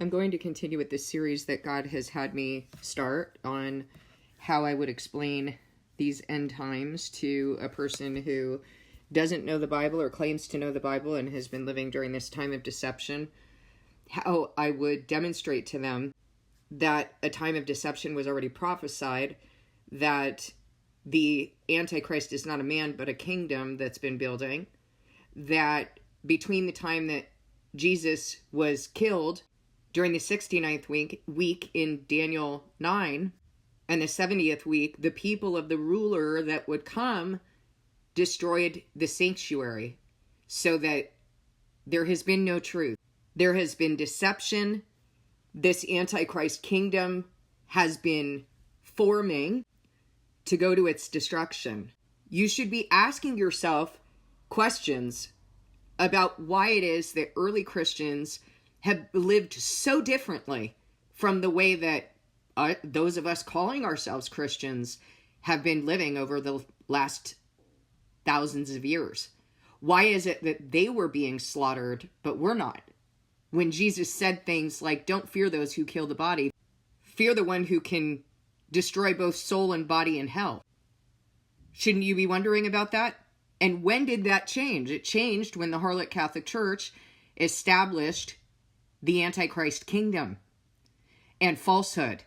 I'm going to continue with this series that God has had me start on how I would explain these end times to a person who doesn't know the Bible or claims to know the Bible and has been living during this time of deception. How I would demonstrate to them that a time of deception was already prophesied, that the Antichrist is not a man but a kingdom that's been building, that between the time that Jesus was killed during the 69th week in Daniel 9 and the 70th week, the people of the ruler that would come destroyed the sanctuary, so that there has been no truth. There has been deception. This Antichrist kingdom has been forming to go to its destruction. You should be asking yourself questions about why it is that early Christians have lived so differently from the way that those of us calling ourselves Christians have been living over the last thousands of years. Why is it that they were being slaughtered, but we're not? When Jesus said things like, don't fear those who kill the body, fear the one who can destroy both soul and body in hell. Shouldn't you be wondering about that? And when did that change? It changed when the Harlot Catholic Church established the Antichrist kingdom and falsehood.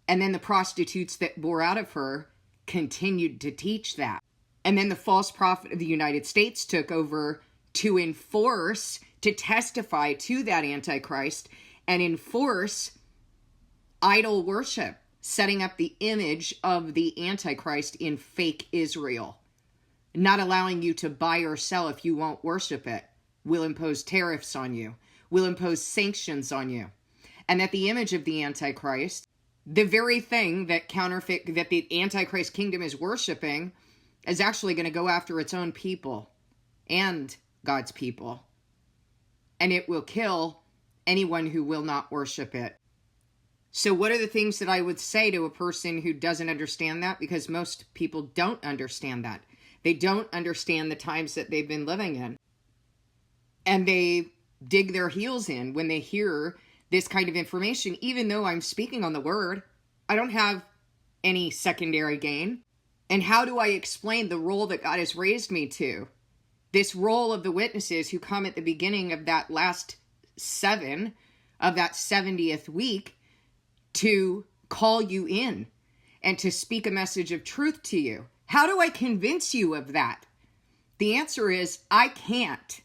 And then the prostitutes that bore out of her continued to teach that. And then the false prophet of the United States took over to enforce, to testify to that Antichrist and enforce idol worship, setting up the image of the Antichrist in fake Israel, not allowing you to buy or sell if you won't worship it, will impose tariffs on you, will impose sanctions on you. And that the image of the Antichrist, the very thing that that the Antichrist kingdom is worshiping, is actually going to go after its own people and God's people. And it will kill anyone who will not worship it. So what are the things that I would say to a person who doesn't understand that? Because most people don't understand that. They don't understand the times that they've been living in. And they dig their heels in when they hear this kind of information. Even though I'm speaking on the word, I don't have any secondary gain. And how do I explain the role that God has raised me to? This role of the witnesses who come at the beginning of that last 7 of that 70th week to call you in and to speak a message of truth to you. How do I convince you of that? The answer is I can't.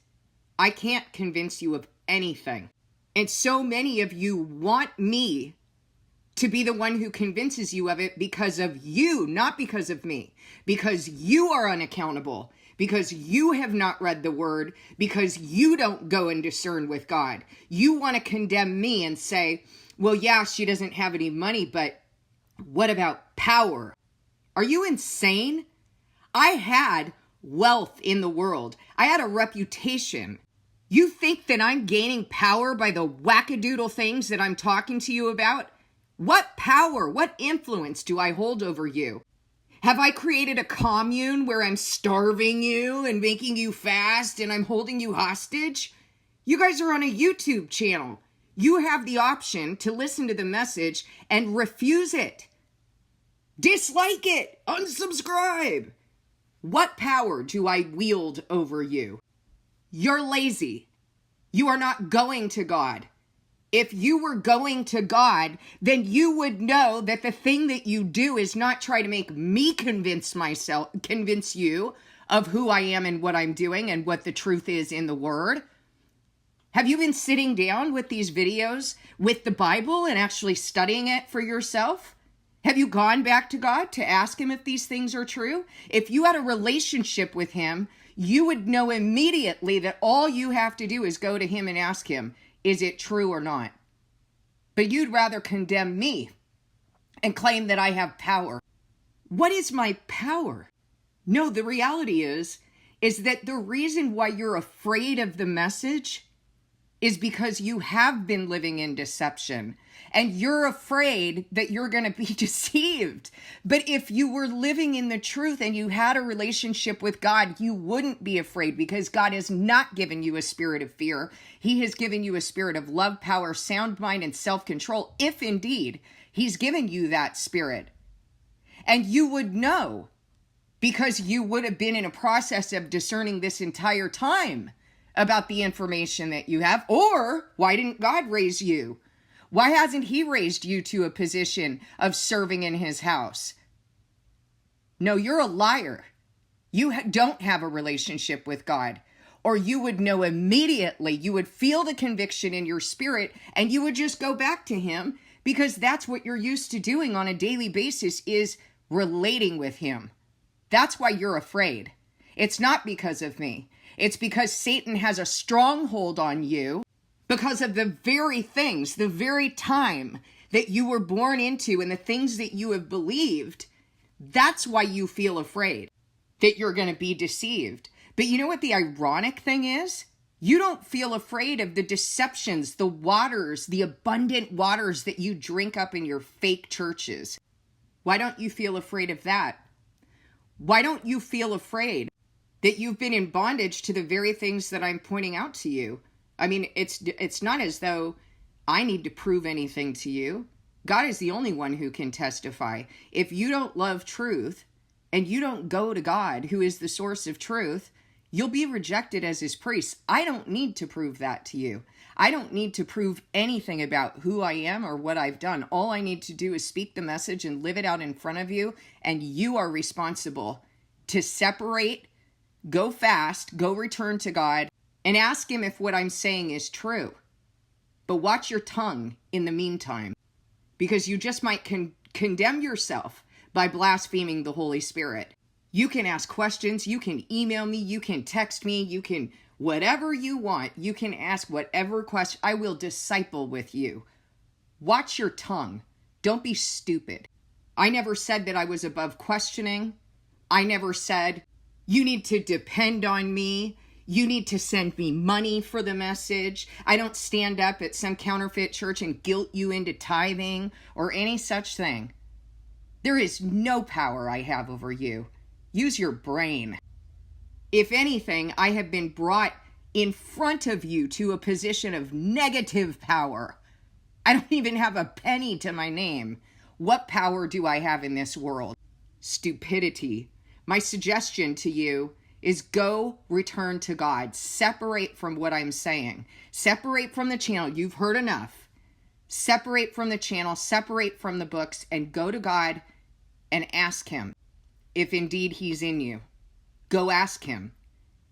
I can't convince you of anything. And so many of you want me to be the one who convinces you of it because of you, not because of me. Because you are unaccountable. Because you have not read the word. Because you don't go and discern with God. You want to condemn me and say, well, yeah, she doesn't have any money, but what about power? Are you insane? I had wealth in the world. I had a reputation. You think that I'm gaining power by the wackadoodle things that I'm talking to you about? What power, what influence do I hold over you? Have I created a commune where I'm starving you and making you fast and I'm holding you hostage? You guys are on a YouTube channel. You have the option to listen to the message and refuse it. Dislike it. Unsubscribe. What power do I wield over you? You're lazy. You are not going to God. If you were going to God, then you would know that the thing that you do is not try to make me convince you of who I am and what I'm doing and what the truth is in the Word. Have you been sitting down with these videos with the Bible and actually studying it for yourself? Have you gone back to God to ask Him if these things are true? If you had a relationship with Him, you would know immediately that all you have to do is go to Him and ask Him, is it true or not? But you'd rather condemn me and claim that I have power. What is my power? No, the reality is that the reason why you're afraid of the message is because you have been living in deception and you're afraid that you're going to be deceived. But if you were living in the truth and you had a relationship with God, you wouldn't be afraid, because God has not given you a spirit of fear. He has given you a spirit of love, power, sound mind, and self-control, if indeed he's given you that spirit. And you would know, because you would have been in a process of discerning this entire time about the information that you have. Or why didn't God raise you? Why hasn't he raised you to a position of serving in his house? No, you're a liar. You don't have a relationship with God, or you would know immediately. You would feel the conviction in your spirit and you would just go back to him, because that's what you're used to doing on a daily basis, is relating with him. That's why you're afraid. It's not because of me. It's because Satan has a stronghold on you because of the very things, the very time that you were born into and the things that you have believed. That's why you feel afraid that you're going to be deceived. But you know what the ironic thing is? You don't feel afraid of the deceptions, the waters, the abundant waters that you drink up in your fake churches. Why don't you feel afraid of that? Why don't you feel afraid that you've been in bondage to the very things that I'm pointing out to you? I mean, it's not as though I need to prove anything to you. God is the only one who can testify. If you don't love truth and you don't go to God, who is the source of truth, you'll be rejected as his priest. I don't need to prove that to you. I don't need to prove anything about who I am or what I've done. All I need to do is speak the message and live it out in front of you, and you are responsible to separate, go fast, go return to God, and ask him if what I'm saying is true. But watch your tongue in the meantime, because you just might condemn yourself by blaspheming the Holy Spirit. You can ask questions, you can email me, you can text me, you can whatever you want. You can ask whatever question. I will disciple with you. Watch your tongue. Don't be stupid. I never said that I was above questioning. I never said, you need to depend on me. You need to send me money for the message. I don't stand up at some counterfeit church and guilt you into tithing or any such thing. There is no power I have over you. Use your brain. If anything, I have been brought in front of you to a position of negative power. I don't even have a penny to my name. What power do I have in this world? Stupidity. My suggestion to you is go return to God. Separate from what I'm saying. Separate from the channel. You've heard enough. Separate from the channel. Separate from the books and go to God and ask him if indeed he's in you. Go ask him,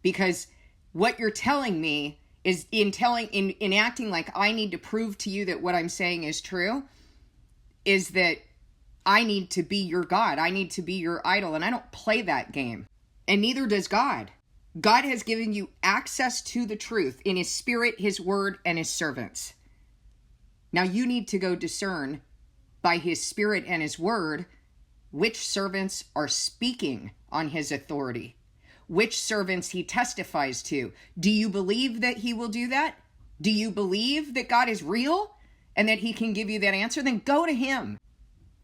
because what you're telling me is in acting like I need to prove to you that what I'm saying is true, is that I need to be your God. I need to be your idol, and I don't play that game. And neither does God. God has given you access to the truth in his spirit, his word, and his servants. Now you need to go discern by his spirit and his word which servants are speaking on his authority, which servants he testifies to. Do you believe that he will do that? Do you believe that God is real and that he can give you that answer? Then go to him.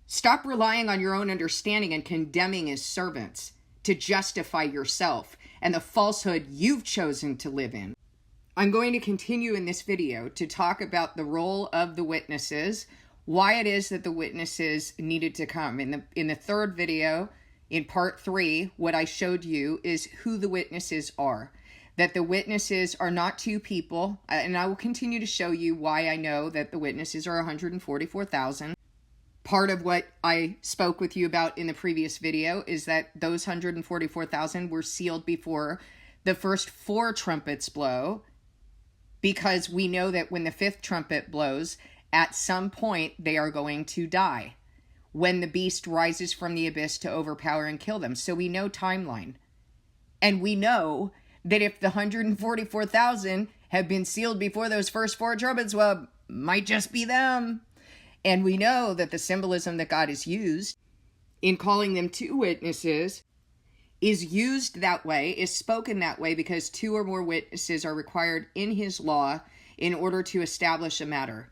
Stop relying on your own understanding and condemning his servants to justify yourself and the falsehood you've chosen to live in. I'm going to continue in this video to talk about the role of the witnesses, why it is that the witnesses needed to come. In the third video, in part 3, what I showed you is who the witnesses are. That the witnesses are not two people, and I will continue to show you why I know that the witnesses are 144,000. Part of what I spoke with you about in the previous video is that those 144,000 were sealed before the first 4 trumpets blow, because we know that when the 5th trumpet blows, at some point they are going to die, when the beast rises from the abyss to overpower and kill them. So we know timeline. And we know that if the 144,000 have been sealed before those first 4 trumpets, well, might just be them. And we know that the symbolism that God has used in calling them 2 witnesses is used that way, is spoken that way, because 2 or more witnesses are required in his law in order to establish a matter.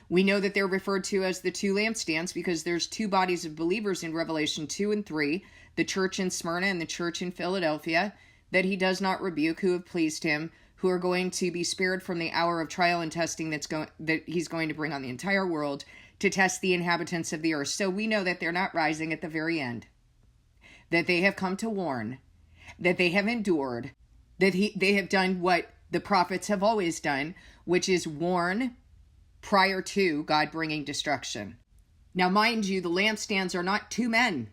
We know that they're referred to as the two lampstands because there's two bodies of believers in Revelation 2 and 3, the church in Smyrna and the church in Philadelphia, that he does not rebuke, who have pleased him, who are going to be spared from the hour of trial and testing that he's going to bring on the entire world to test the inhabitants of the earth. So we know that they're not rising at the very end, that they have come to warn, that they have endured, that they have done what the prophets have always done, which is warn prior to God bringing destruction. Now, mind you, the lampstands are not two men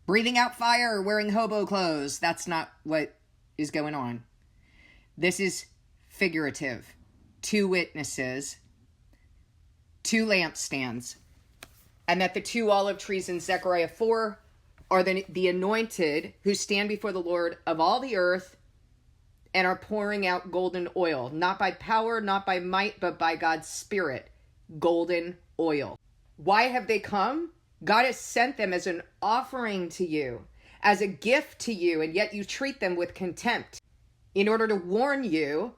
breathing out fire, wearing hobo clothes. That's not what is going on. This is figurative. Two witnesses, two lampstands, and that the two olive trees in Zechariah 4 are the anointed who stand before the Lord of all the earth and are pouring out golden oil, not by power, not by might, but by God's Spirit. Golden oil. Why have they come? God has sent them as an offering to you, as a gift to you, and yet you treat them with contempt in order to warn you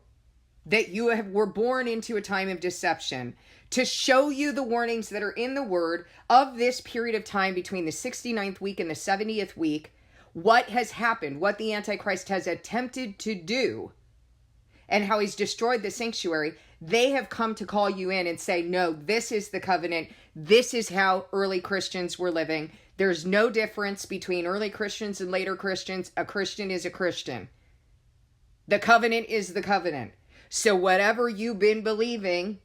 that you were born into a time of deception, to show you the warnings that are in the word of this period of time between the 69th week and the 70th week, what has happened, what the Antichrist has attempted to do, and how he's destroyed the sanctuary. They have come to call you in and say, no, this is the covenant. This is how early Christians were living. There's no difference between early Christians and later Christians. A Christian is a Christian. The covenant is the covenant. So whatever you've been believing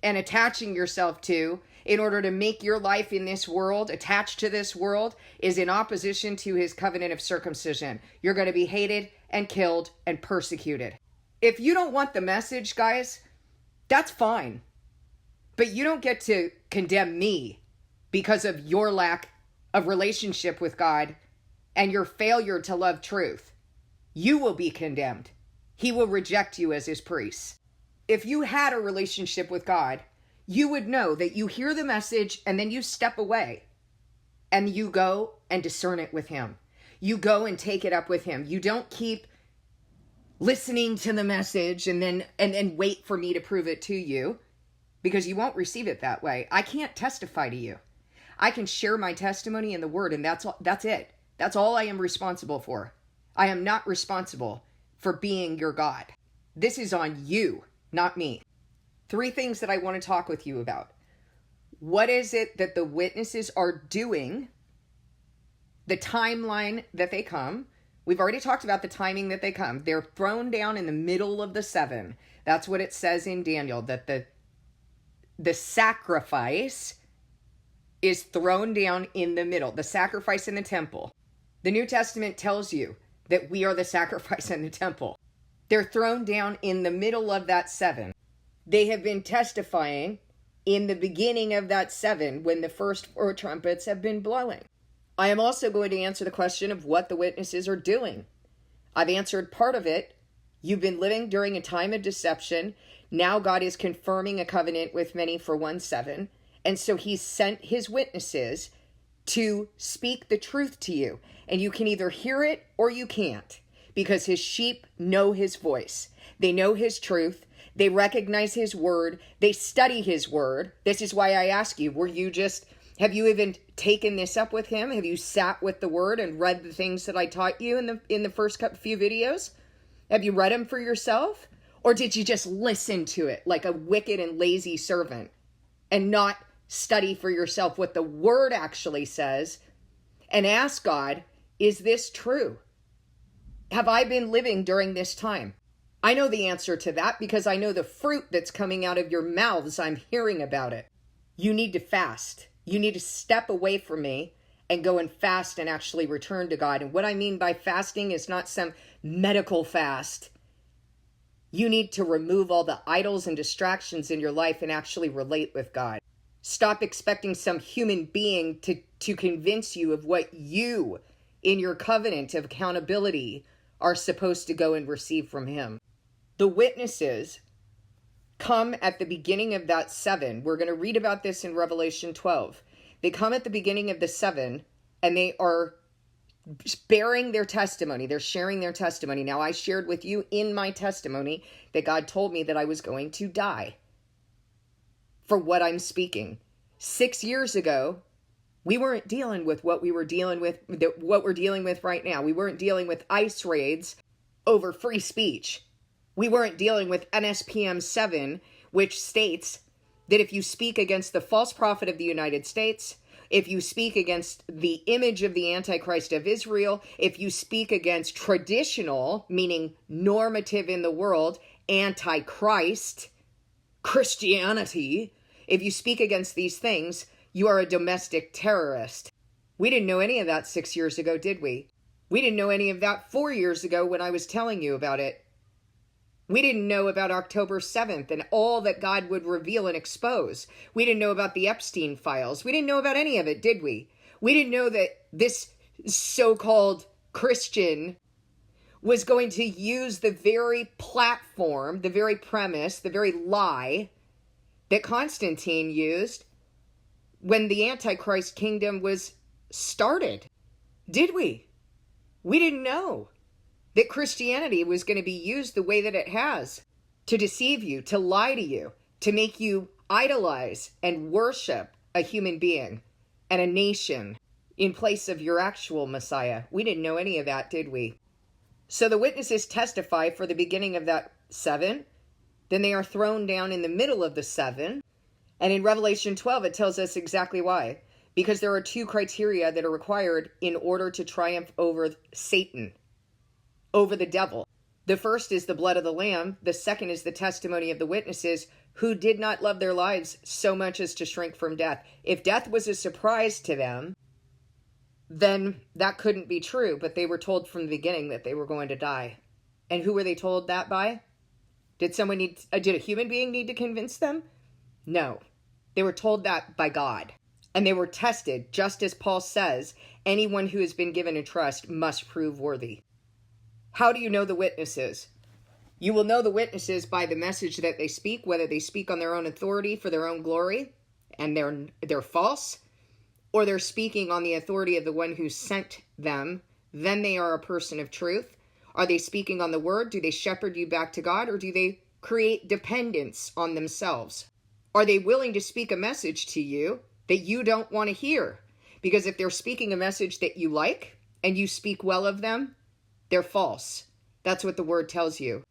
and attaching yourself to in order to make your life in this world, attached to this world, is in opposition to his covenant of circumcision. You're going to be hated and killed and persecuted. If you don't want the message, guys, that's fine. But you don't get to condemn me because of your lack of relationship with God and your failure to love truth. You will be condemned. He will reject you as his priest. If you had a relationship with God, you would know that you hear the message and then you step away and you go and discern it with him. You go and take it up with him. You don't keep listening to the message and then wait for me to prove it to you, because you won't receive it that way. I can't testify to you. I can share my testimony in the word, and that's it. That's all I am responsible for. I am not responsible for being your God. This is on you, not me. 3 things that I want to talk with you about. What is it that the witnesses are doing? The timeline that they come. We've already talked about the timing that they come. They're thrown down in the middle of the 7. That's what it says in Daniel, that the sacrifice is thrown down in the middle. The sacrifice in the temple. The New Testament tells you that we are the sacrifice in the temple. They're thrown down in the middle of that 7. They have been testifying in the beginning of that 7 when the first 4 trumpets have been blowing. I am also going to answer the question of what the witnesses are doing. I've answered part of it. You've been living during a time of deception. Now God is confirming a covenant with many for 1/7. And so he's sent his witnesses to speak the truth to you. And you can either hear it or you can't, because his sheep know his voice. They know his truth. They recognize his word. They study his word. This is why I ask you, have you even taken this up with him? Have you sat with the word and read the things that I taught you in the first few videos? Have you read them for yourself? Or did you just listen to it like a wicked and lazy servant and not study for yourself what the word actually says and ask God, is this true? Have I been living during this time? I know the answer to that because I know the fruit that's coming out of your mouths. I'm hearing about it. You need to fast. You need to step away from me and go and fast and actually return to God. And what I mean by fasting is not some medical fast. You need to remove all the idols and distractions in your life and actually relate with God. Stop expecting some human being to convince you of what you, in your covenant of accountability, are supposed to go and receive from him. The witnesses come at the beginning of that 7. We're going to read about this in Revelation 12. They come at the beginning of the 7, and they are bearing their testimony. They're sharing their testimony. Now, I shared with you in my testimony that God told me that I was going to die for what I'm speaking. 6 years ago, we weren't dealing with what we're dealing with right now. We weren't dealing with ICE raids over free speech. We weren't dealing with NSPM 7, which states that if you speak against the false prophet of the United States, if you speak against the image of the Antichrist of Israel, if you speak against traditional, meaning normative in the world, Antichrist, Christianity, if you speak against these things, you are a domestic terrorist. We didn't know any of that 6 years ago, did we? We didn't know any of that 4 years ago when I was telling you about it. We didn't know about October 7th and all that God would reveal and expose. We didn't know about the Epstein files. We didn't know about any of it, did we? We didn't know that this so-called Christian was going to use the very platform, the very premise, the very lie that Constantine used when the Antichrist kingdom was started. Did we? We didn't know that Christianity was going to be used the way that it has to deceive you, to lie to you, to make you idolize and worship a human being and a nation in place of your actual Messiah. We didn't know any of that, did we? So the witnesses testify for the beginning of that 7. Then they are thrown down in the middle of the 7. And in Revelation 12, it tells us exactly why. Because there are 2 criteria that are required in order to triumph over Satan, over the devil. The first is the blood of the Lamb. The second is the testimony of the witnesses who did not love their lives so much as to shrink from death. If death was a surprise to them, then that couldn't be true. But they were told from the beginning that they were going to die. And who were they told that by? Did a human being need to convince them? No. They were told that by God. And they were tested, just as Paul says, anyone who has been given a trust must prove worthy. How do you know the witnesses? You will know the witnesses by the message that they speak, whether they speak on their own authority for their own glory, and they're false, or they're speaking on the authority of the one who sent them, then they are a person of truth. Are they speaking on the word? Do they shepherd you back to God, or do they create dependence on themselves? Are they willing to speak a message to you that you don't want to hear? Because if they're speaking a message that you like, and you speak well of them, they're false. That's what the word tells you.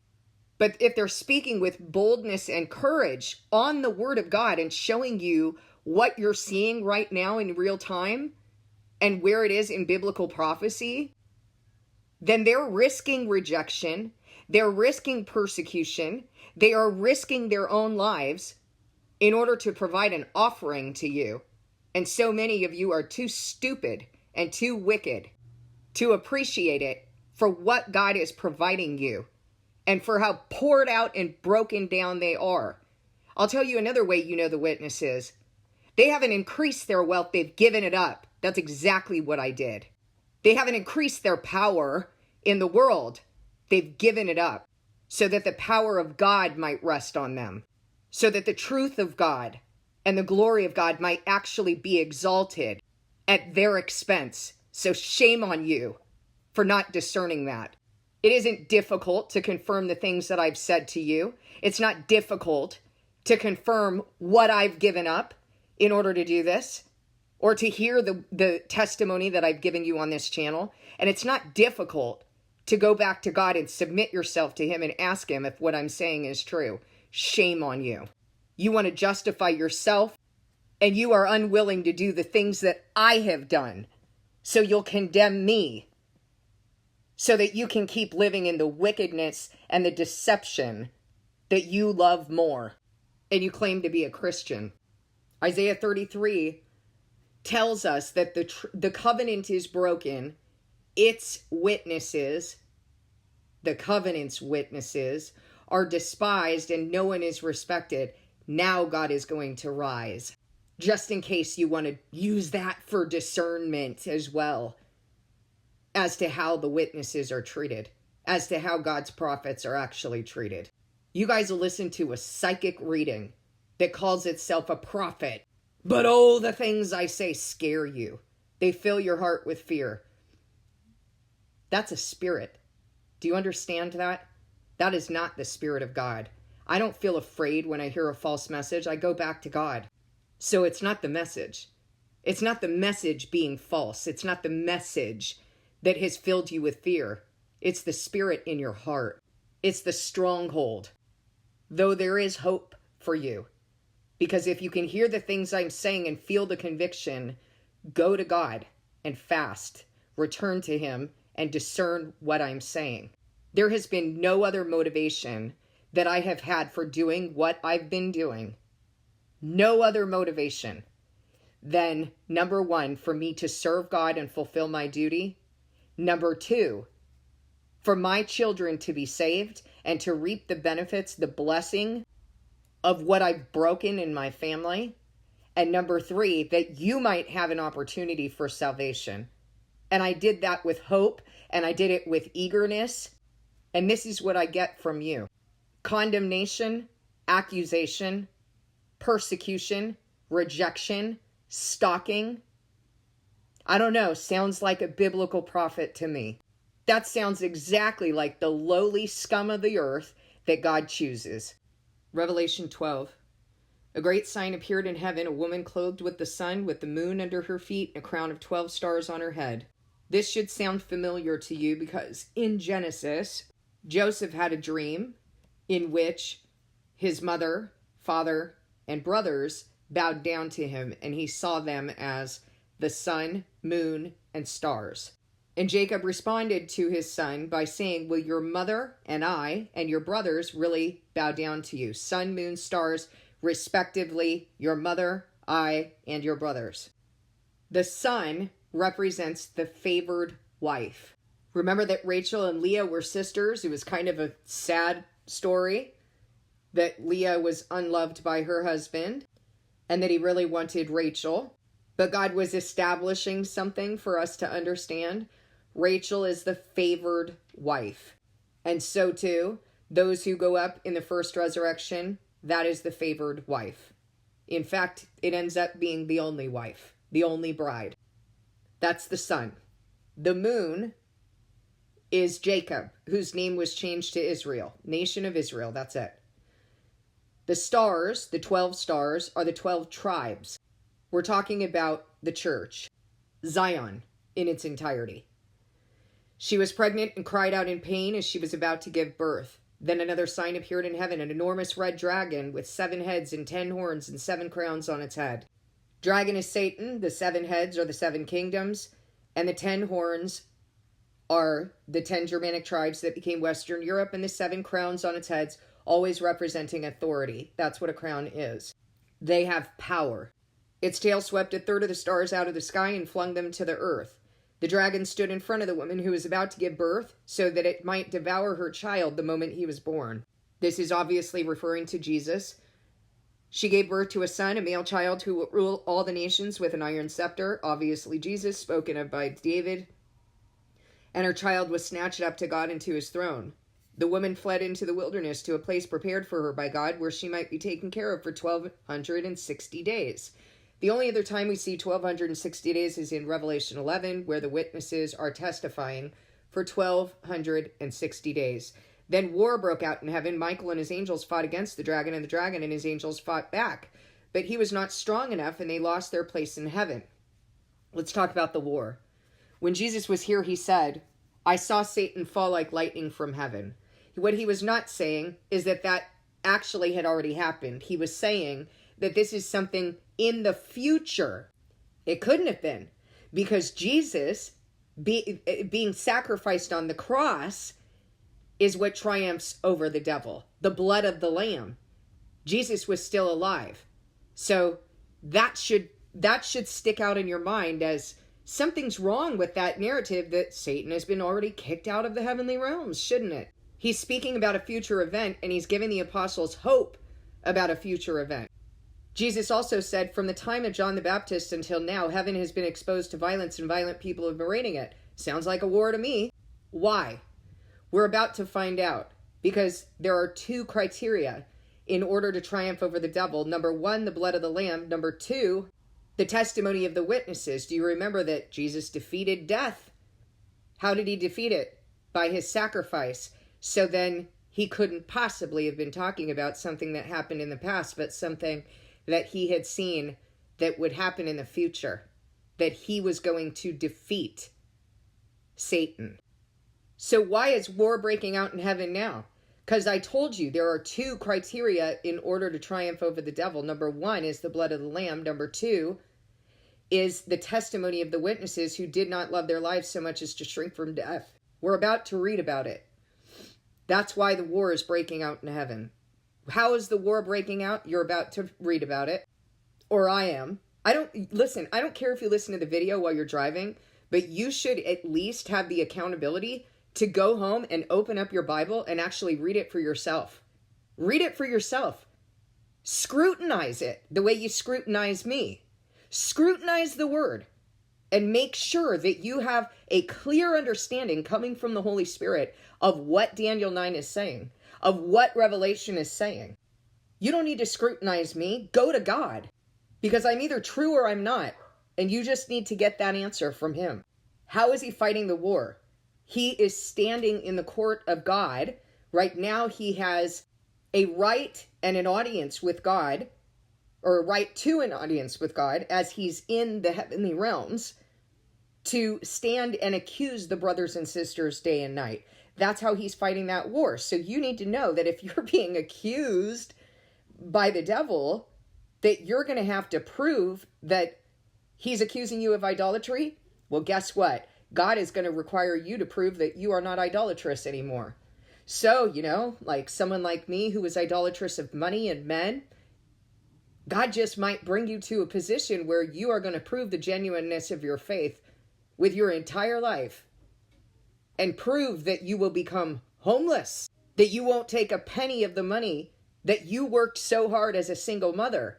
But if they're speaking with boldness and courage on the word of God and showing you what you're seeing right now in real time and where it is in biblical prophecy, then they're risking rejection. They're risking persecution. They are risking their own lives in order to provide an offering to you. And so many of you are too stupid and too wicked to appreciate it for what God is providing you and for how poured out and broken down they are. I'll tell you another way you know the witnesses. They haven't increased their wealth, they've given it up. That's exactly what I did. They haven't increased their power in the world. They've given it up so that the power of God might rest on them, so that the truth of God and the glory of God might actually be exalted at their expense. So shame on you for not discerning that. It isn't difficult to confirm the things that I've said to you. It's not difficult to confirm what I've given up in order to do this, or to hear the testimony that I've given you on this channel. And it's not difficult to go back to God and submit yourself to him and ask him if what I'm saying is true. Shame on you. You want to justify yourself, and you are unwilling to do the things that I have done. So you'll condemn me, so that you can keep living in the wickedness and the deception that you love more, and you claim to be a Christian. Isaiah 33 tells us that the covenant is broken. Its witnesses, the covenant's witnesses, are despised and no one is respected. Now God is going to rise. Just in case you want to use that for discernment as well, as to how the witnesses are treated, as to how God's prophets are actually treated. You guys will listen to a psychic reading that calls itself a prophet, but oh, the things I say scare you. They fill your heart with fear. That's a spirit. Do you understand that? That is not the Spirit of God. I don't feel afraid when I hear a false message. I go back to God. So it's not the message. It's not the message being false. It's not the message that has filled you with fear. It's the spirit in your heart. It's the stronghold. Though there is hope for you. Because if you can hear the things I'm saying and feel the conviction, go to God and fast. Return to Him and discern what I'm saying. There has been no other motivation that I have had for doing what I've been doing. No other motivation than, number one, for me to serve God and fulfill my duty. Number two, for my children to be saved and to reap the benefits, the blessing of what I've broken in my family. And number three, that you might have an opportunity for salvation. And I did that with hope, and I did it with eagerness. And this is what I get from you. Condemnation, accusation, persecution, rejection, stalking. I don't know, sounds like a biblical prophet to me. That sounds exactly like the lowly scum of the earth that God chooses. Revelation 12. A great sign appeared in heaven, a woman clothed with the sun, with the moon under her feet, and a crown of 12 stars on her head. This should sound familiar to you because in Genesis, Joseph had a dream in which his mother, father, and brothers bowed down to him, and he saw them as the sun, moon, and stars. And Jacob responded to his son by saying, will your mother and I and your brothers really bow down to you? Sun, moon, stars, respectively, your mother, I, and your brothers. The sun represents the favored wife. Remember that Rachel and Leah were sisters? It was kind of a sad story that Leah was unloved by her husband and that he really wanted Rachel. But God was establishing something for us to understand. Rachel is the favored wife. And so too, those who go up in the first resurrection, that is the favored wife. In fact, it ends up being the only wife, the only bride. That's the sun. The moon is Jacob, whose name was changed to Israel, nation of Israel, that's it. The stars, the 12 stars, are the 12 tribes. We're talking about the church, Zion, in its entirety. She was pregnant and cried out in pain as she was about to give birth. Then another sign appeared in heaven, an enormous red dragon with 7 heads and 10 horns and 7 crowns on its head. Dragon is Satan, the 7 heads are the 7 kingdoms, and the 10 horns are the 10 Germanic tribes that became Western Europe, and the 7 crowns on its heads, always representing authority. That's what a crown is. They have power. Its tail swept a third of the stars out of the sky and flung them to the earth. The dragon stood in front of the woman who was about to give birth so that it might devour her child the moment he was born. This is obviously referring to Jesus. She gave birth to a son, a male child who will rule all the nations with an iron scepter. Obviously Jesus, spoken of by David. And her child was snatched up to God and to his throne. The woman fled into the wilderness to a place prepared for her by God where she might be taken care of for 1,260 days. The only other time we see 1,260 days is in Revelation 11, where the witnesses are testifying for 1,260 days. Then war broke out in heaven. Michael and his angels fought against the dragon, and the dragon and his angels fought back. But he was not strong enough, and they lost their place in heaven. Let's talk about the war. When Jesus was here, he said, I saw Satan fall like lightning from heaven. What he was not saying is that that actually had already happened. He was saying that this is something in the future. It couldn't have been, because Jesus being sacrificed on the cross is what triumphs over the devil. The blood of the Lamb. Jesus was still alive. So that should stick out in your mind as something's wrong with that narrative that Satan has been already kicked out of the heavenly realms, shouldn't it? He's speaking about a future event, and he's giving the apostles hope about a future event. Jesus also said, from the time of John the Baptist until now, heaven has been exposed to violence and violent people have been raiding it. Sounds like a war to me. Why? We're about to find out, because there are 2 criteria in order to triumph over the devil. Number 1, the blood of the Lamb. Number 2, the testimony of the witnesses. Do you remember that Jesus defeated death? How did he defeat it? By his sacrifice. So then he couldn't possibly have been talking about something that happened in the past, but something that he had seen that would happen in the future, that he was going to defeat Satan. So why is war breaking out in heaven now? Because I told you there are two criteria in order to triumph over the devil. Number one is the blood of the Lamb. Number two is the testimony of the witnesses who did not love their lives so much as to shrink from death. We're about to read about it. That's why the war is breaking out in heaven. How is the war breaking out? You're about to read about it. Or I am. I don't care if you listen to the video while you're driving, but you should at least have the accountability to go home and open up your Bible and actually read it for yourself. Read it for yourself. Scrutinize it the way you scrutinize me. Scrutinize the word and make sure that you have a clear understanding coming from the Holy Spirit of what Daniel 9 is saying, of what Revelation is saying. You don't need to scrutinize me. Go to God, because I'm either true or I'm not, and you just need to get that answer from him. How is he fighting the war? He is standing in the court of God. Right now he has a right and an audience with God, or a right to an audience with God, as he's in the heavenly realms, to stand and accuse the brothers and sisters day and night. That's how he's fighting that war. So you need to know that if you're being accused by the devil, that you're going to have to prove that he's accusing you of idolatry. Well, guess what? God is going to require you to prove that you are not idolatrous anymore. So, like someone like me who was idolatrous of money and men, God just might bring you to a position where you are going to prove the genuineness of your faith with your entire life and prove that you will become homeless, that you won't take a penny of the money that you worked so hard as a single mother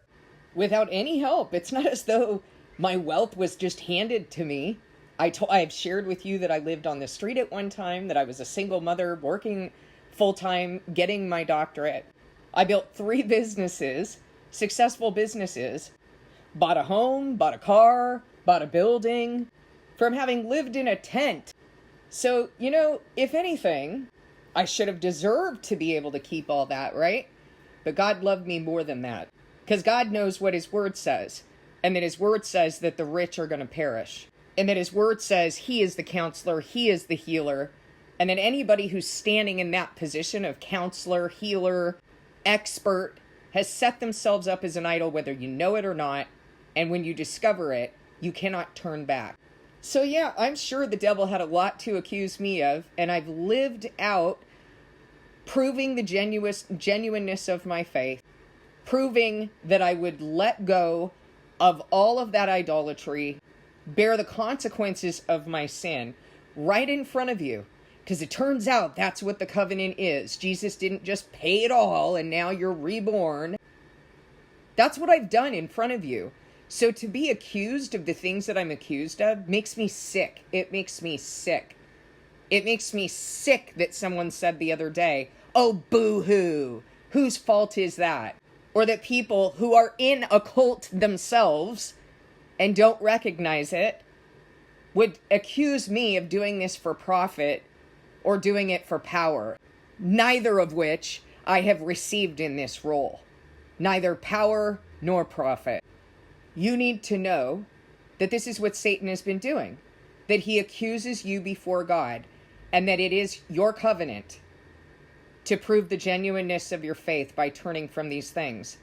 without any help. It's not as though my wealth was just handed to me. I've shared with you that I lived on the street at one time, that I was a single mother working full-time, getting my doctorate. I built 3 businesses, successful businesses, bought a home, bought a car, bought a building, from having lived in a tent. So, if anything, I should have deserved to be able to keep all that, right? But God loved me more than that. Because God knows what his word says. And that his word says that the rich are going to perish. And that his word says he is the counselor, he is the healer. And that anybody who's standing in that position of counselor, healer, expert, has set themselves up as an idol, whether you know it or not. And when you discover it, you cannot turn back. So yeah, I'm sure the devil had a lot to accuse me of. And I've lived out proving the genuineness of my faith. Proving that I would let go of all of that idolatry, bear the consequences of my sin right in front of you. Because it turns out that's what the covenant is. Jesus didn't just pay it all and now you're reborn. That's what I've done in front of you. So to be accused of the things that I'm accused of makes me sick. It makes me sick. It makes me sick that someone said the other day, "Oh, boo-hoo. Whose fault is that?" Or that people who are in a cult themselves and don't recognize it would accuse me of doing this for profit or doing it for power. Neither of which I have received in this role. Neither power nor profit. You need to know that this is what Satan has been doing. That he accuses you before God. And that it is your covenant to prove the genuineness of your faith by turning from these things.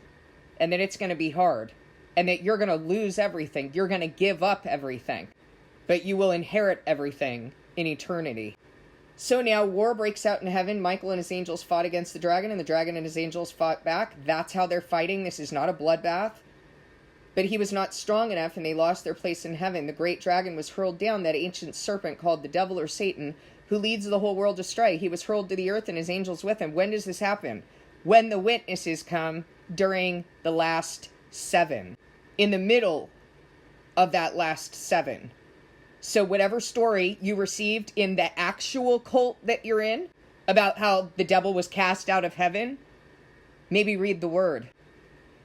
And that it's going to be hard. And that you're going to lose everything. You're going to give up everything. But you will inherit everything in eternity. So now war breaks out in heaven. Michael and his angels fought against the dragon, and the dragon and his angels fought back. That's how they're fighting. This is not a bloodbath. But he was not strong enough, and they lost their place in heaven. The great dragon was hurled down, that ancient serpent called the devil or Satan, who leads the whole world astray. He was hurled to the earth, and his angels with him. When does this happen? When the witnesses come during the last 7. In the middle of that last 7. So whatever story you received in the actual cult that you're in, about how the devil was cast out of heaven, maybe read the word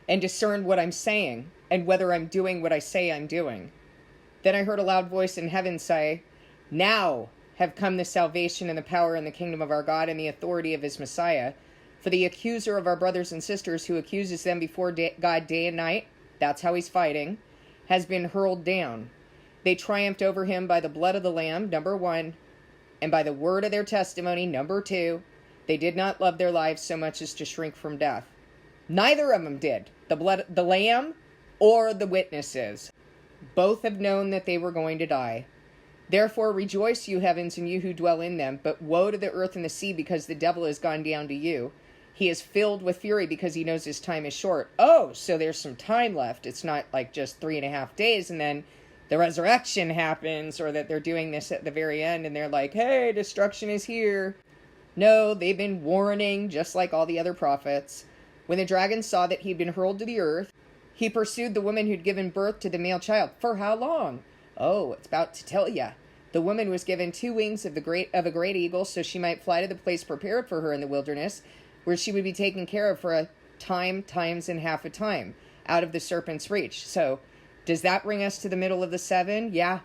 and discern what I'm saying and whether I'm doing what I say I'm doing. Then I heard a loud voice in heaven say, "Now have come the salvation and the power and the kingdom of our God and the authority of his Messiah. For the accuser of our brothers and sisters, who accuses them before God day and night, that's how he's fighting, has been hurled down. They triumphed over him by the blood of the Lamb, number 1, and by the word of their testimony, number 2. They did not love their lives so much as to shrink from death. Neither of them did, the Lamb or the witnesses. Both have known that they were going to die. Therefore rejoice, you heavens, and you who dwell in them. But woe to the earth and the sea, because the devil has gone down to you. He is filled with fury because he knows his time is short. Oh, so there's some time left. It's not like just 3.5 days and then the resurrection happens, or that they're doing this at the very end and they're like, hey, destruction is here. No, they've been warning, just like all the other prophets. When the dragon saw that he'd been hurled to the earth, he pursued the woman who'd given birth to the male child. For how long? Oh, it's about to tell ya. The woman was given 2 wings of a great eagle, so she might fly to the place prepared for her in the wilderness, where she would be taken care of for a time, times, and half a time, out of the serpent's reach. So, does that bring us to the middle of the 7? Yeah.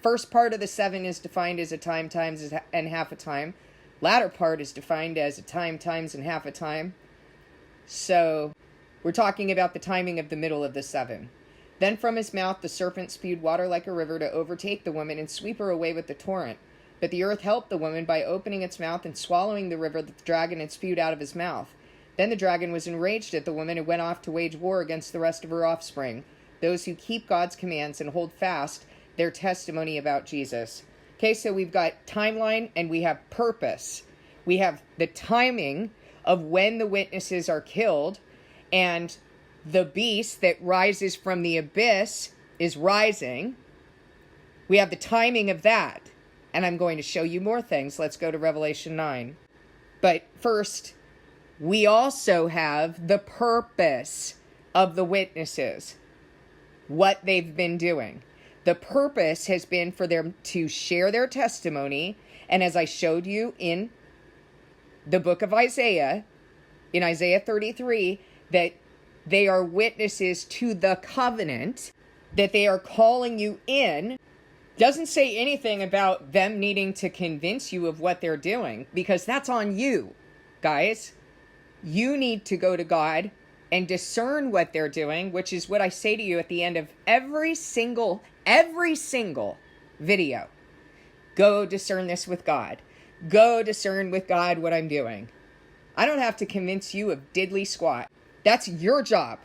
First part of the 7 is defined as a time, times, and half a time. Latter part is defined as a time, times, and half a time. So, we're talking about the timing of the middle of the 7. Then from his mouth the serpent spewed water like a river to overtake the woman and sweep her away with the torrent. But the earth helped the woman by opening its mouth and swallowing the river that the dragon had spewed out of his mouth. Then the dragon was enraged at the woman and went off to wage war against the rest of her offspring, those who keep God's commands and hold fast their testimony about Jesus. Okay, so we've got timeline and we have purpose. We have the timing of when the witnesses are killed, and the beast that rises from the abyss is rising. We have the timing of that. And I'm going to show you more things. Let's go to Revelation 9. But first, we also have the purpose of the witnesses. What they've been doing. The purpose has been for them to share their testimony. And as I showed you in the book of Isaiah, in Isaiah 33, that they are witnesses to the covenant, that they are calling you in. Doesn't say anything about them needing to convince you of what they're doing, because that's on you, guys. You need to go to God and discern what they're doing, which is what I say to you at the end of every single video. Go discern this with God. Go discern with God what I'm doing. I don't have to convince you of diddly squat. That's your job,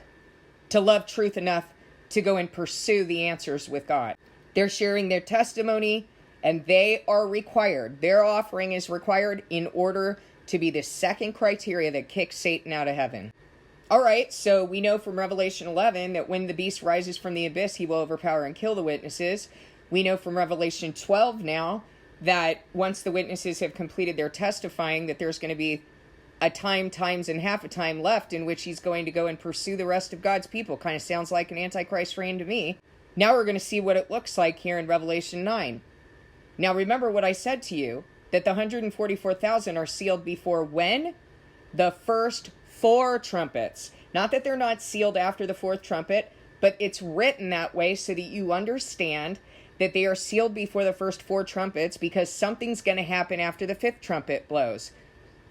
to love truth enough to go and pursue the answers with God. They're sharing their testimony, and they are required. Their offering is required in order to be the second criteria that kicks Satan out of heaven. All right, so we know from Revelation 11 that when the beast rises from the abyss, he will overpower and kill the witnesses. We know from Revelation 12 now that once the witnesses have completed their testifying, that there's going to be a time, times, and half a time left in which he's going to go and pursue the rest of God's people. Kind of sounds like an Antichrist reign to me. Now we're going to see what it looks like here in Revelation 9. Now remember what I said to you, that the 144,000 are sealed before when? The first 4 trumpets. Not that they're not sealed after the 4th trumpet, but it's written that way so that you understand that they are sealed before the first 4 trumpets, because something's going to happen after the 5th trumpet blows.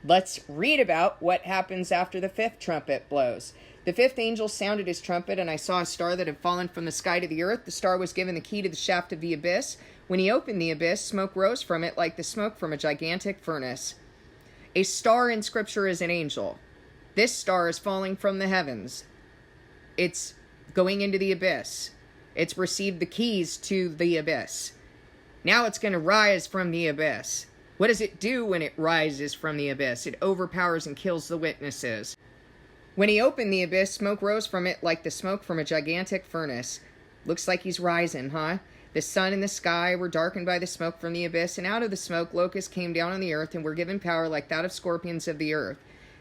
Let's read about what happens after the 5th trumpet blows. The 5th angel sounded his trumpet, and I saw a star that had fallen from the sky to the earth. The star was given the key to the shaft of the abyss. When he opened the abyss, smoke rose from it like the smoke from a gigantic furnace. A star in Scripture is an angel. This star is falling from the heavens. It's going into the abyss. It's received the keys to the abyss. Now it's going to rise from the abyss. What does it do when it rises from the abyss? It overpowers and kills the witnesses. When he opened the abyss, smoke rose from it like the smoke from a gigantic furnace. Looks like he's rising, huh? The sun and the sky were darkened by the smoke from the abyss, and out of the smoke locusts came down on the earth and were given power like that of scorpions of the earth.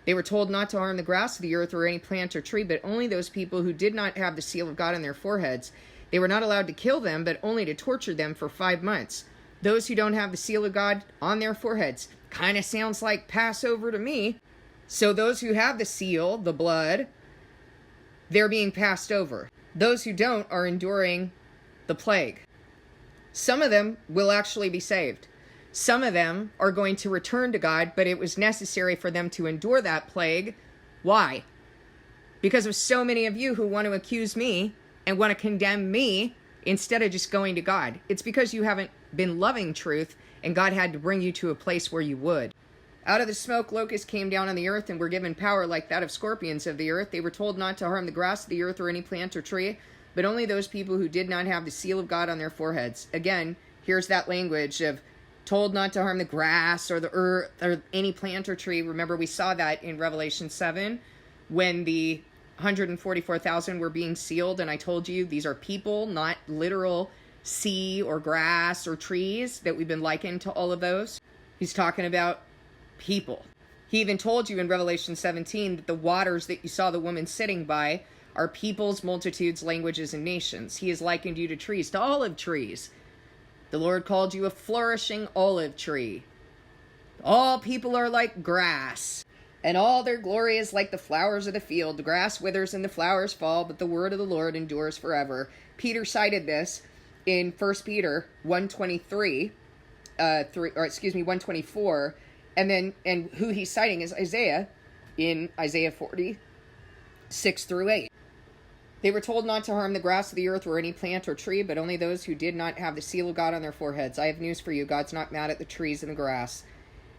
They were told not to harm the grass of the earth or any plant or tree, but only those people who did not have the seal of God on their foreheads. They were not allowed to kill them, but only to torture them for 5 months. Those who don't have the seal of God on their foreheads. Kind of sounds like Passover to me. So those who have the seal, the blood, they're being passed over. Those who don't are enduring the plague. Some of them will actually be saved. Some of them are going to return to God, but it was necessary for them to endure that plague. Why? Because of so many of you who want to accuse me and want to condemn me instead of just going to God. It's because you haven't been loving truth, and God had to bring you to a place where you would. Out of the smoke, locusts came down on the earth and were given power like that of scorpions of the earth. They were told not to harm the grass of the earth or any plant or tree, but only those people who did not have the seal of God on their foreheads. Again, here's that language of told not to harm the grass or the earth or any plant or tree. Remember, we saw that in Revelation 7 when the 144,000 were being sealed, and I told you these are people, not literal sea or grass or trees that we've been likened to all of those. He's talking about people. He even told you in Revelation 17 that the waters that you saw the woman sitting by are peoples, multitudes, languages, and nations. He has likened you to trees, to olive trees. The Lord called you a flourishing olive tree. All people are like grass, and all their glory is like the flowers of the field. The grass withers and the flowers fall, but the word of the Lord endures forever. Peter cited this in 1 Peter 1:23, 1:24, and who he's citing is Isaiah in Isaiah 40:6-8. They were told not to harm the grass of the earth or any plant or tree, but only those who did not have the seal of God on their foreheads. I have news for you. God's not mad at the trees and the grass.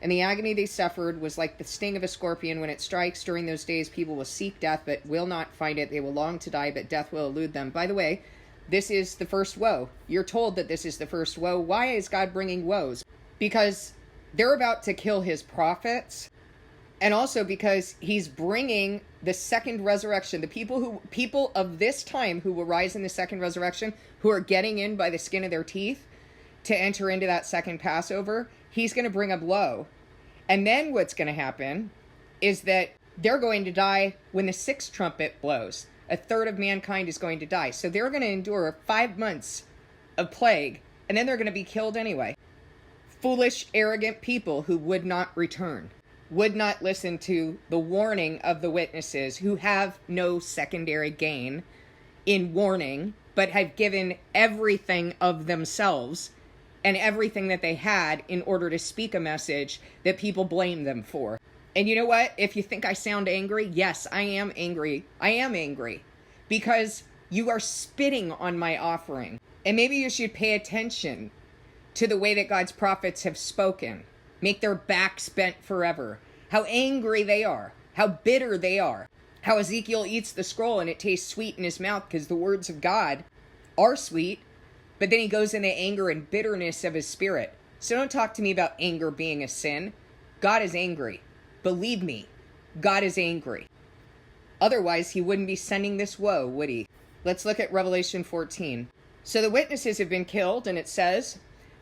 And the agony they suffered was like the sting of a scorpion when it strikes. During those days, people will seek death, but will not find it. They will long to die, but death will elude them. By the way, this is the first woe. You're told that this is the first woe. Why is God bringing woes? Because they're about to kill his prophets, and also because he's bringing the second resurrection. The people of this time who will rise in the second resurrection, who are getting in by the skin of their teeth to enter into that second Passover, he's going to bring a blow. And then what's going to happen is that they're going to die when the sixth trumpet blows. A third of mankind is going to die. So they're going to endure 5 months of plague, and then they're going to be killed anyway. Foolish, arrogant people who would not return, would not listen to the warning of the witnesses, who have no secondary gain in warning, but have given everything of themselves and everything that they had in order to speak a message that people blame them for. And you know what? If you think I sound angry, yes, I am angry. I am angry because you are spitting on my offering. And maybe you should pay attention to the way that God's prophets have spoken. Make their backs bent forever. How angry they are. How bitter they are. How Ezekiel eats the scroll and it tastes sweet in his mouth because the words of God are sweet. But then he goes in the anger and bitterness of his spirit. So don't talk to me about anger being a sin. God is angry. Believe me, God is angry. Otherwise, he wouldn't be sending this woe, would he? Let's look at Revelation 14. So the witnesses have been killed, and it says,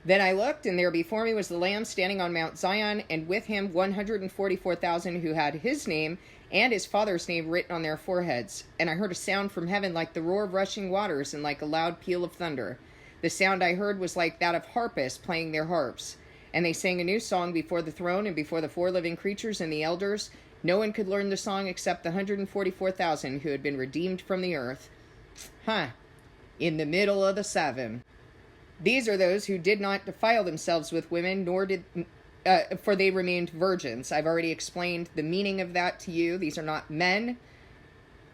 Then I looked, and there before me was the Lamb standing on Mount Zion, and with him 144,000 who had his name and his Father's name written on their foreheads. And I heard a sound from heaven like the roar of rushing waters and like a loud peal of thunder. The sound I heard was like that of harpists playing their harps. And they sang a new song before the throne and before the four living creatures and the elders. No one could learn the song except the 144,000 who had been redeemed from the earth. In the middle of the seven. These are those who did not defile themselves with women, for they remained virgins. I've already explained the meaning of that to you. These are not men.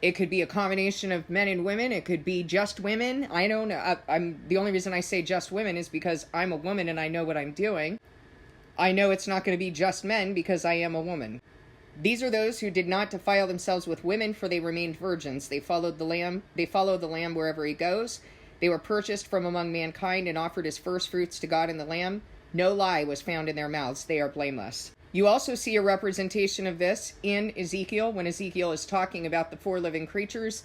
It could be a combination of men and women. It could be just women. I don't know. The only reason I say just women is because I'm a woman and I know what I'm doing. I know it's not going to be just men because I am a woman. These are those who did not defile themselves with women, for they remained virgins. They followed the Lamb. They follow the Lamb wherever he goes. They were purchased from among mankind and offered as first fruits to God and the Lamb. No lie was found in their mouths. They are blameless. You also see a representation of this in Ezekiel, when Ezekiel is talking about the four living creatures.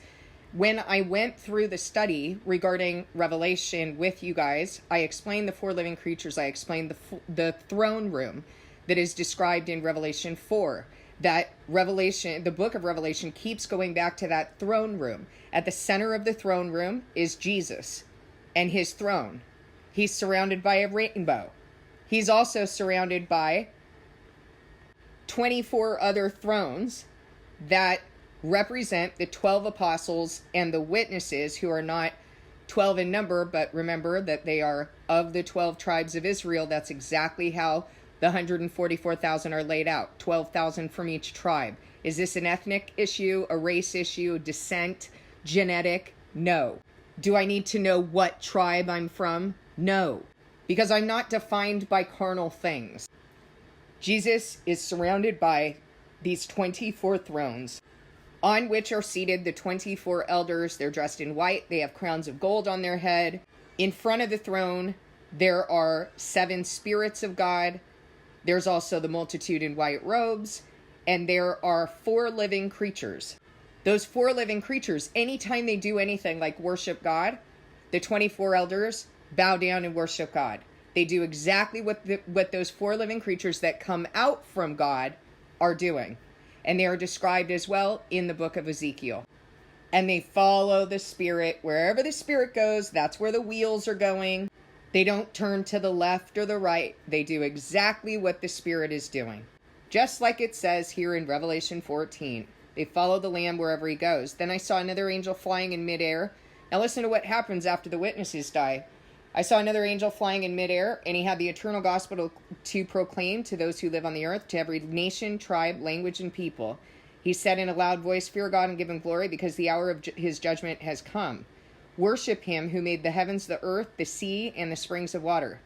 When I went through the study regarding Revelation with you guys, I explained the four living creatures. I explained the throne room that is described in Revelation 4. That Revelation, the book of Revelation, keeps going back to that throne room. At the center of the throne room is Jesus and his throne. He's surrounded by a rainbow. He's also surrounded by 24 other thrones that represent the 12 apostles and the witnesses who are not 12 in number, but remember that they are of the 12 tribes of Israel. That's exactly how the 144,000 are laid out, 12,000 from each tribe. Is this an ethnic issue, a race issue, descent, genetic? No. Do I need to know what tribe I'm from? No, because I'm not defined by carnal things. Jesus is surrounded by these 24 thrones, on which are seated the 24 elders. They're dressed in white. They have crowns of gold on their head. In front of the throne, there are 7 spirits of God. There's also the multitude in white robes. And there are 4 living creatures. Those 4 living creatures, anytime they do anything like worship God, the 24 elders bow down and worship God. They do exactly what those 4 living creatures that come out from God are doing. And they are described as well in the book of Ezekiel. And they follow the Spirit. Wherever the Spirit goes, that's where the wheels are going. They don't turn to the left or the right. They do exactly what the Spirit is doing. Just like it says here in Revelation 14. They follow the Lamb wherever he goes. Then I saw another angel flying in midair. Now listen to what happens after the witnesses die. I saw another angel flying in midair, and he had the eternal gospel to proclaim to those who live on the earth, to every nation, tribe, language, and people. He said in a loud voice, "Fear God and give him glory, because the hour of his judgment has come. Worship him who made the heavens, the earth, the sea, and the springs of water."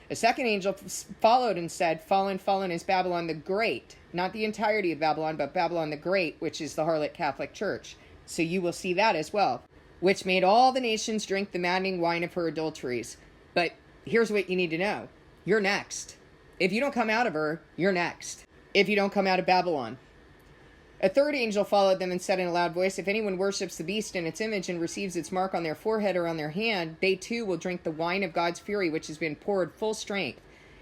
A second angel followed and said, "Fallen, fallen is Babylon the Great." Not the entirety of Babylon, but Babylon the Great, which is the harlot Catholic Church. So you will see that as well. "Which made all the nations drink the maddening wine of her adulteries." But here's what you need to know. You're next. If you don't come out of her, you're next. If you don't come out of Babylon. A third angel followed them and said in a loud voice, "If anyone worships the beast and its image and receives its mark on their forehead or on their hand, they too will drink the wine of God's fury, which has been poured full strength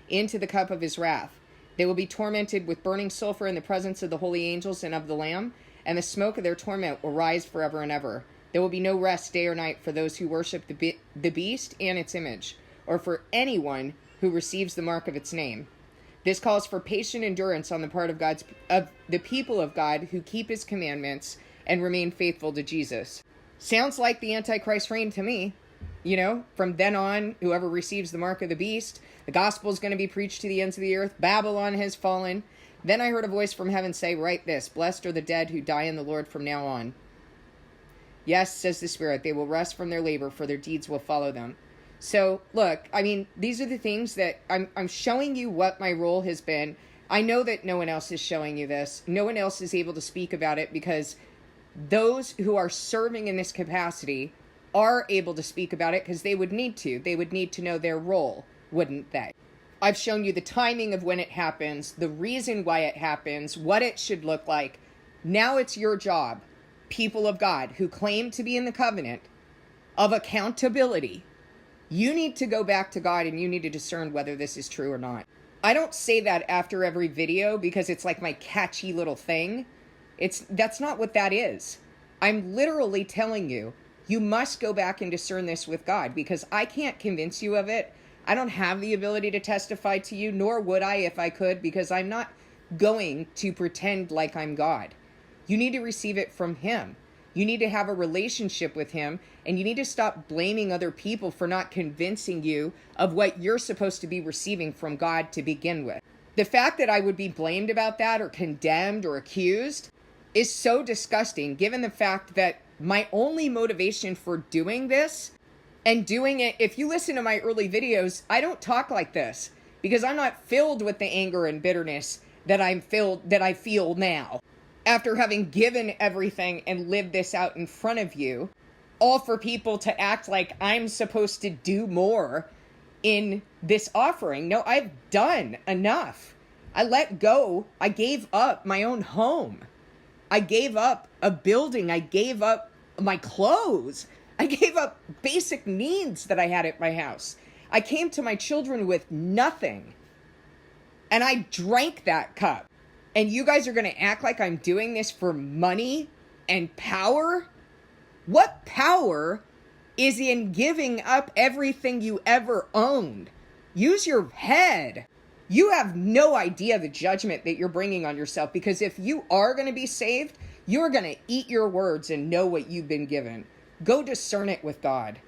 into the cup of his wrath. They will be tormented with burning sulfur in the presence of the holy angels and of the Lamb, and the smoke of their torment will rise forever and ever. There will be no rest day or night for those who worship the beast and its image, or for anyone who receives the mark of its name. This calls for patient endurance on the part of the people of God who keep his commandments and remain faithful to Jesus." Sounds like the Antichrist reign to me. You know, from then on, whoever receives the mark of the beast, the gospel is going to be preached to the ends of the earth. Babylon has fallen. Then I heard a voice from heaven say, "Write this, blessed are the dead who die in the Lord from now on. Yes, says the Spirit, they will rest from their labor, for their deeds will follow them." So, look, I mean, these are the things that I'm showing you what my role has been. I know that no one else is showing you this. No one else is able to speak about it, because those who are serving in this capacity are able to speak about it because they would need to. They would need to know their role, wouldn't they? I've shown you the timing of when it happens, the reason why it happens, what it should look like. Now it's your job, people of God who claim to be in the covenant of accountability. You need to go back to God and you need to discern whether this is true or not. I don't say that after every video because it's like my catchy little thing. That's not what that is. I'm literally telling you, you must go back and discern this with God, because I can't convince you of it. I don't have the ability to testify to you, nor would I if I could, because I'm not going to pretend like I'm God. You need to receive it from him. You need to have a relationship with him, and you need to stop blaming other people for not convincing you of what you're supposed to be receiving from God to begin with. The fact that I would be blamed about that or condemned or accused is so disgusting, given the fact that my only motivation for doing this and doing it, if you listen to my early videos, I don't talk like this because I'm not filled with the anger and bitterness that I feel now. After having given everything and lived this out in front of you, all for people to act like I'm supposed to do more in this offering. No, I've done enough. I let go. I gave up my own home. I gave up a building. I gave up my clothes. I gave up basic needs that I had at my house. I came to my children with nothing. And I drank that cup. And you guys are going to act like I'm doing this for money and power? What power is in giving up everything you ever owned? Use your head. You have no idea the judgment that you're bringing on yourself, because if you are going to be saved, you're going to eat your words and know what you've been given. Go discern it with God.